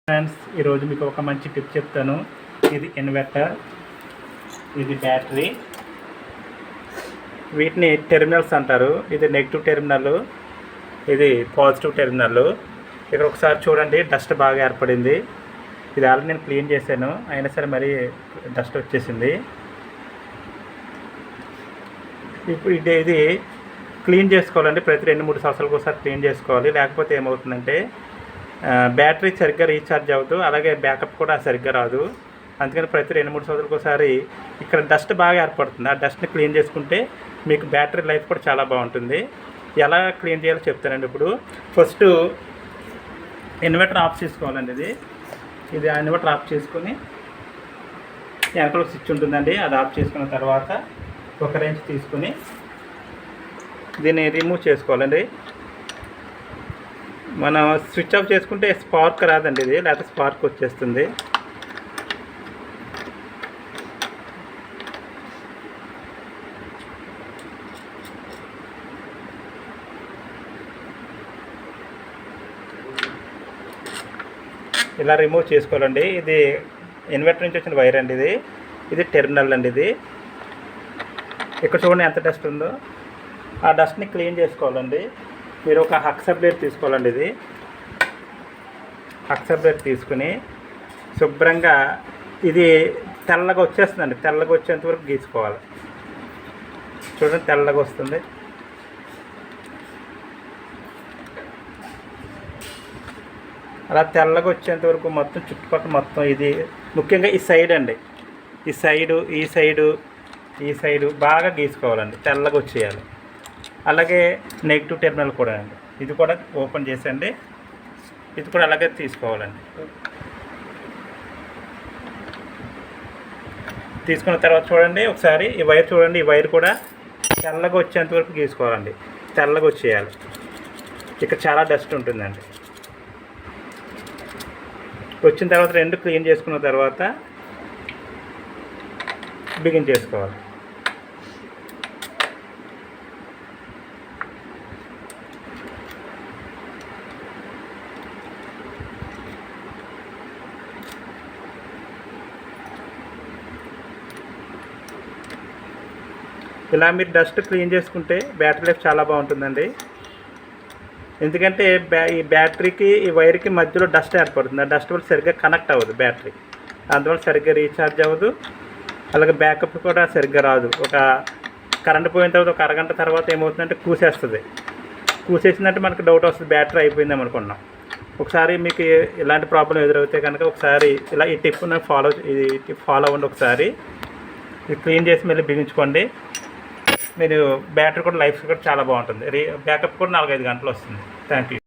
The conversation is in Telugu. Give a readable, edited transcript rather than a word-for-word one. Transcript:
ఫ్రెండ్స్, ఈరోజు మీకు ఒక మంచి టిప్ చెప్తాను. ఇది ఇన్వర్టర్, ఇది బ్యాటరీ. వీటిని టెర్మినల్స్ అంటారు. ఇది నెగిటివ్ టెర్మినల్, ఇది పాజిటివ్ టెర్మినల్. ఇక్కడ ఒకసారి చూడండి, డస్ట్ బాగా ఏర్పడింది. ఇది ఆల్రెడీ నేను క్లీన్ చేశాను, అయినా సరే మరి డస్ట్ వచ్చేసింది. ఇప్పుడు ఇది క్లీన్ చేసుకోవాలండి. ప్రతి 2-3 సంవత్సరాలకు ఒకసారి క్లీన్ చేసుకోవాలి. లేకపోతే ఏమవుతుందంటే బ్యాటరీ సరిగ్గా రీఛార్జ్ అవ్వదు, అలాగే బ్యాకప్ కూడా సరిగ్గా రాదు. అందుకని ప్రతి 2-3 సంవత్సరాలకు ఒకసారి ఇక్కడ డస్ట్ బాగా ఏర్పడుతుంది. ఆ డస్ట్ని క్లీన్ చేసుకుంటే మీకు బ్యాటరీ లైఫ్ కూడా చాలా బాగుంటుంది. ఎలా క్లీన్ చేయాలో చెప్తానండి. ఇప్పుడు ఫస్ట్ ఇన్వర్టర్ ఆఫ్ చేసుకోవాలండి. ఇది ఇన్వర్టర్ ఆఫ్ చేసుకొని వెనకాల స్విచ్ ఉంటుందండి, అది ఆఫ్ చేసుకున్న తర్వాత ఒక రేంజ్ తీసుకొని దీన్ని రిమూవ్ చేసుకోవాలండి. మనం స్విచ్ ఆఫ్ చేసుకుంటే స్పార్క్ రాదండి, ఇది లేకపోతే స్పార్క్ వచ్చేస్తుంది. ఇలా రిమూవ్ చేసుకోవాలండి. ఇది ఇన్వర్టర్ నుంచి వచ్చిన వైర్ అండి. ఇది టెర్మినల్ అండి. ఇక్కడ చూడండి ఎంత డస్ట్ ఉందో. ఆ డస్ట్ని క్లీన్ చేసుకోవాలండి. మీరు ఒక హక్సా బ్లేడ్ తీసుకోవాలండి. ఇది హక్సా బ్లేడ్ తీసుకుని శుభ్రంగా ఇది తెల్లగా వచ్చేస్తుందండి, తెల్లగా వచ్చేంత వరకు గీసుకోవాలి. చూడండి తెల్లగా వస్తుంది. అలా తెల్లగా వచ్చేంత వరకు మొత్తం చుట్టుపక్కల మొత్తం ఇది ముఖ్యంగా ఈ సైడ్ అండి, ఈ సైడు బాగా గీసుకోవాలండి, తెల్లగా వచ్చేయాలి. అలాగే నెగిటివ్ టెర్మినల్ కూడా అండి, ఇది కూడా ఓపెన్ చేసండి. ఇది కూడా అలాగే తీసుకోవాలండి. తీసుకున్న తర్వాత చూడండి ఒకసారి ఈ వైర్ చూడండి, ఈ వైర్ కూడా తెల్లగా వచ్చేంత వరకు గీసుకోవాలండి, తెల్లగా వచ్చేయాలి. ఇక్కడ చాలా డస్ట్ ఉంటుందండి. వచ్చిన తర్వాత రెండు క్లీన్ చేసుకున్న తర్వాత బిగిన్ చేసుకోవాలి. ఇలా మీరు డస్ట్ క్లీన్ చేసుకుంటే బ్యాటరీ లైఫ్ చాలా బాగుంటుందండి. ఎందుకంటే ఈ బ్యాటరీకి ఈ వైర్కి మధ్యలో డస్ట్ ఏర్పడుతుంది. ఆ డస్ట్ వల్ల సరిగ్గా కనెక్ట్ అవ్వదు బ్యాటరీ, అందువల్ల సరిగ్గా రీఛార్జ్ అవ్వదు. అలాగే బ్యాకప్ కూడా సరిగ్గా రాదు. ఒక కరెంట్ పోయిన తర్వాత ఒక అరగంట తర్వాత ఏమవుతుందంటే కూసేసిందంటే మనకు డౌట్ వస్తుంది, బ్యాటరీ అయిపోయిందేమో అనుకున్నాం. ఒకసారి మీకు ఇలాంటి ప్రాబ్లం ఎదురవుతే కనుక ఒకసారి ఇలా ఈ టిప్ను ఫాలో అవ్వండి. ఒకసారి ఇది క్లీన్ చేసి మళ్ళీ బిగించుకోండి. మీరు బ్యాటరీ కూడా లైఫ్ కూడా చాలా బాగుంటుంది. బ్యాకప్ కూడా 4-5 గంటలు వస్తుంది. Thank you.